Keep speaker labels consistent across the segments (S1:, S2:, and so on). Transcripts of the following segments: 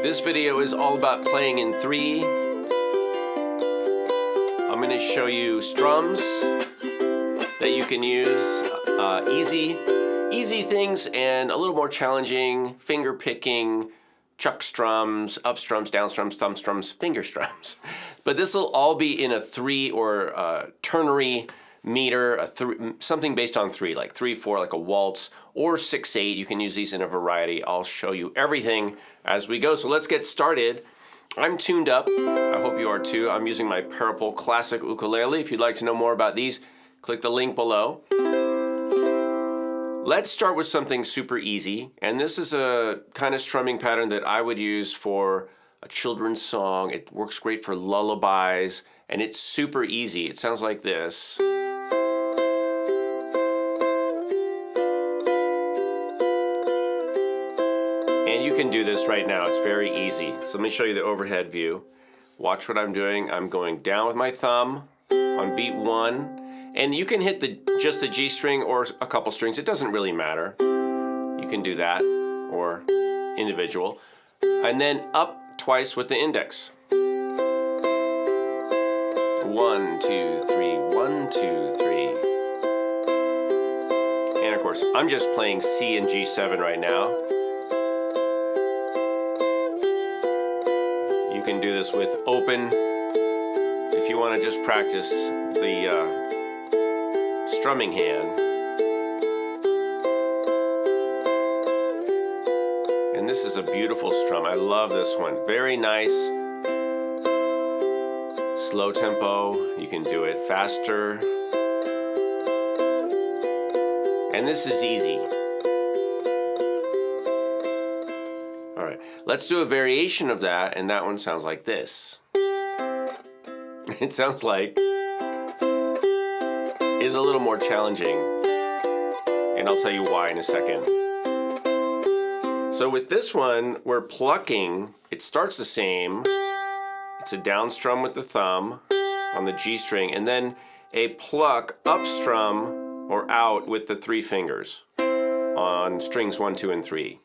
S1: This video is all about playing in 3. I'm going to show you strums that you can use, easy things, and a little more challenging finger picking, chuck strums, up strums, down strums, thumb strums, finger strums. But this will all be in a 3 or ternary meter, something based on 3, like 3/4, like a waltz, or 6/8. You can use these in a variety. I'll show you everything as we go. So let's get started. I'm tuned up. I hope you are too. I'm using my Parapole Classic ukulele. If you'd like to know more about these, click the link below. Let's start with something super easy, and this is a kind of strumming pattern that I would use for a children's song. It works great for lullabies, and it's super easy. It sounds like this. And you can do this right now. It's very easy. So let me show you the overhead view. Watch what I'm doing. I'm going down with my thumb on beat 1. And you can hit just the G string or a couple strings. It doesn't really matter. You can do that or individual. And then up twice with the index. 1, 2, 3, 1, 2, 3. And of course, I'm just playing C and G7 right now. You can do this with open if you want to just practice the strumming hand. And this is a beautiful strum. I love this one. Very nice. Slow tempo. You can do it faster. And this is easy. All right, let's do a variation of that, and that one sounds like this. It sounds like is a little more challenging, and I'll tell you why in a second. So with this one, we're plucking. It starts the same. It's a down strum with the thumb on the G string, and then a pluck up strum or out with the 3 fingers on strings 1, 2, and 3.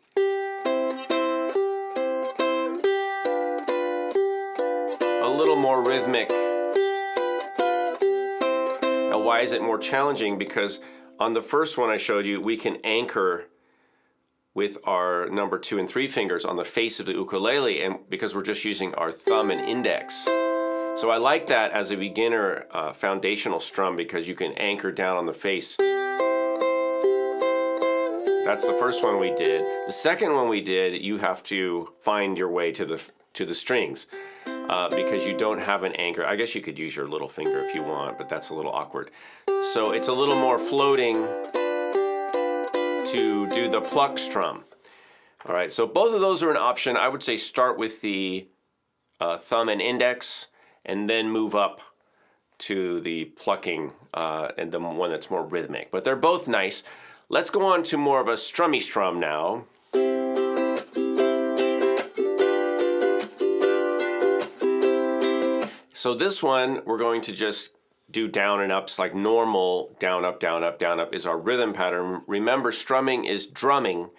S1: A little more rhythmic. Now, why is it more challenging? Because on the first one I showed you, we can anchor with our number 2 and 3 fingers on the face of the ukulele, and because we're just using our thumb and index. So I like that as a beginner foundational strum because you can anchor down on the face. That's the first one we did. The second one we did, you have to find your way to the strings. Because you don't have an anchor. I guess you could use your little finger if you want, but that's a little awkward. So it's a little more floating to do the pluck strum. All right, so both of those are an option. I would say start with the thumb and index, and then move up to the plucking and the one that's more rhythmic. But they're both nice. Let's go on to more of a strummy strum now. So this one, we're going to just do down and ups like normal. Down, up, down, up, down, up is our rhythm pattern. Remember, strumming is drumming.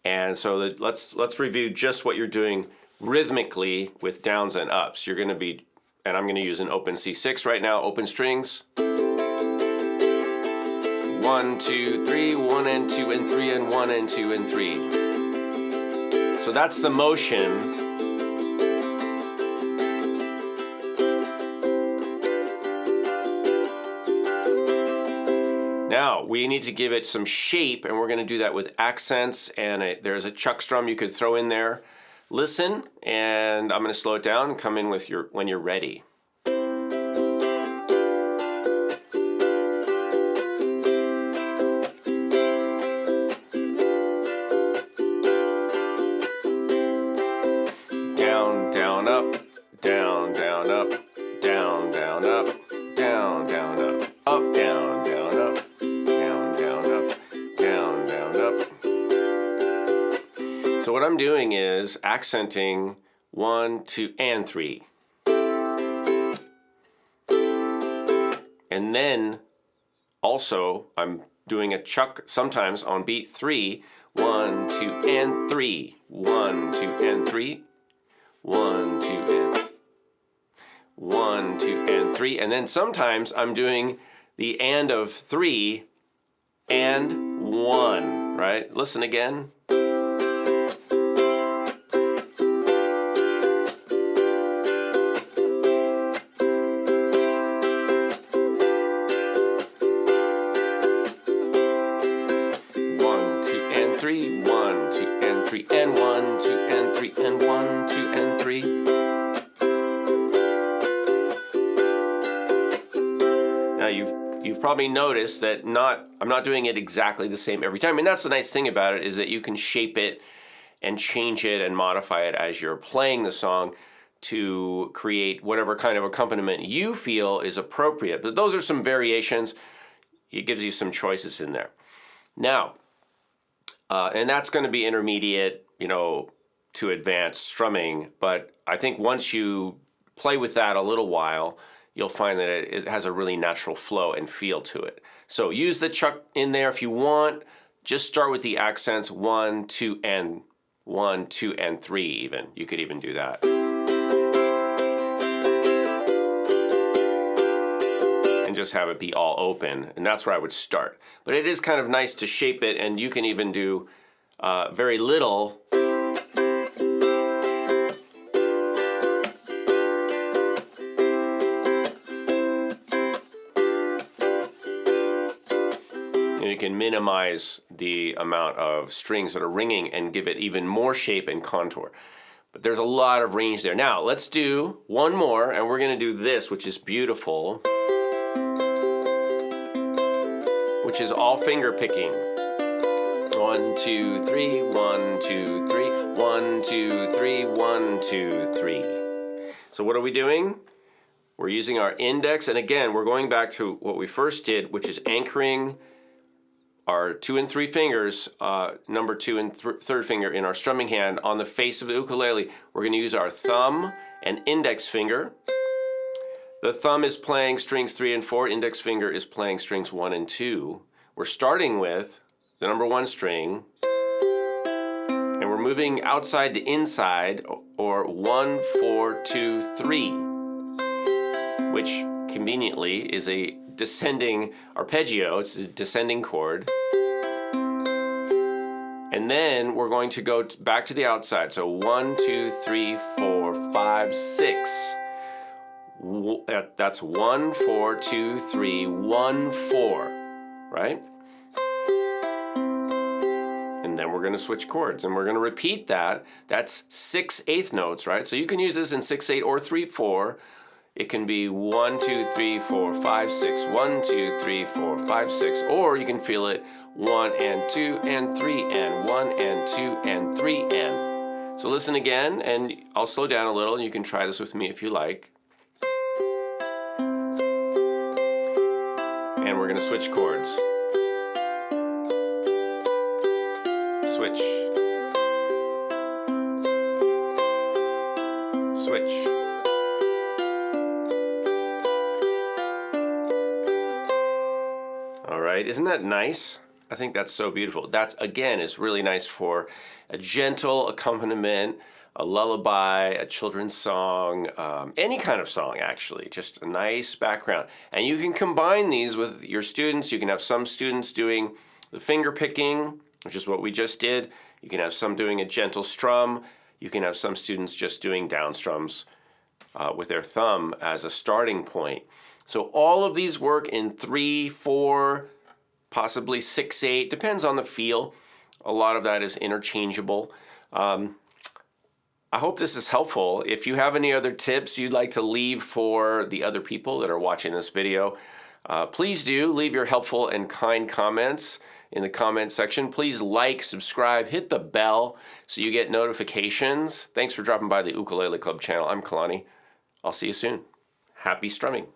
S1: And so let's review just what you're doing rhythmically with downs and ups. You're going to be, and I'm going to use an open C6 right now, open strings. 1, 2, 3, 1 and 2 and 3 and 1 and 2 and 3. So that's the motion. Now, we need to give it some shape, and we're going to do that with accents, and there's a chuck strum you could throw in there. Listen, and I'm going to slow it down and come in with when you're ready. Down, down, up, down, down, up, down, down, up, down, down, up, up, down, down, up. So what I'm doing is accenting 1, 2, and 3. And then also I'm doing a chuck sometimes on beat 3. 1, 2, and 3. 1, 2, and 3. 1, 2, and 1, 2, and 3. And then sometimes I'm doing the and of 3 and 1, right? Listen again. 3, 1, 2, and 3, and 1, 2, and 3, and 1, 2, and 3. Now you've probably noticed that I'm not doing it exactly the same every time, and that's the nice thing about it, is that you can shape it and change it and modify it as you're playing the song to create whatever kind of accompaniment you feel is appropriate. But those are some variations. It gives you some choices in there. Now, and that's going to be intermediate, to advanced strumming. But I think once you play with that a little while, you'll find that it has a really natural flow and feel to it. So use the chuck in there if you want. Just start with the accents 1, 2, and 1, 2, and 3 even. You could even do that. And just have it be all open, and that's where I would start. But it is kind of nice to shape it, and you can even do very little. And you can minimize the amount of strings that are ringing and give it even more shape and contour. But there's a lot of range there. Now let's do one more, and we're going to do this, which is beautiful, which is all finger picking. 1, 2, 3, 1, 2, 3, 1, 2, 3, 1, 2, 3. So what are we doing? We're using our index, and again, we're going back to what we first did, which is anchoring our 2 and 3 fingers, number 2 and third finger in our strumming hand on the face of the ukulele. We're going to use our thumb and index finger. The thumb is playing strings 3 and 4, index finger is playing strings 1 and 2. We're starting with the number 1 string, and we're moving outside to inside, or 1, 4, 2, 3, which conveniently is a descending arpeggio. It's a descending chord. And then we're going to go back to the outside. So 1, 2, 3, 4, 5, 6. That's 1, 4, 2, 3, 1, 4, right? And then we're going to switch chords, and we're going to repeat that. That's 6/8 notes, right? So you can use this in 6/8 or 3/4. It can be 1, 2, 3, 4, 5, 6, 1, 2, 3, 4, 5, 6, or you can feel it 1 and 2 and 3 and 1 and 2 and 3 and. So listen again, and I'll slow down a little, and you can try this with me if you like. And we're going to switch chords. Switch. Switch. All right, isn't that nice? I think that's so beautiful. That's, again, is really nice for a gentle accompaniment, a lullaby, a children's song, any kind of song, actually, just a nice background. And you can combine these with your students. You can have some students doing the finger picking, which is what we just did. You can have some doing a gentle strum. You can have some students just doing down strums with their thumb as a starting point. So all of these work in 3, 4, possibly 6/8, depends on the feel. A lot of that is interchangeable. I hope this is helpful. If you have any other tips you'd like to leave for the other people that are watching this video, please do leave your helpful and kind comments in the comment section. Please like, subscribe, hit the bell so you get notifications. Thanks for dropping by the Ukulele Club channel. I'm Kalani. I'll see you soon. Happy strumming.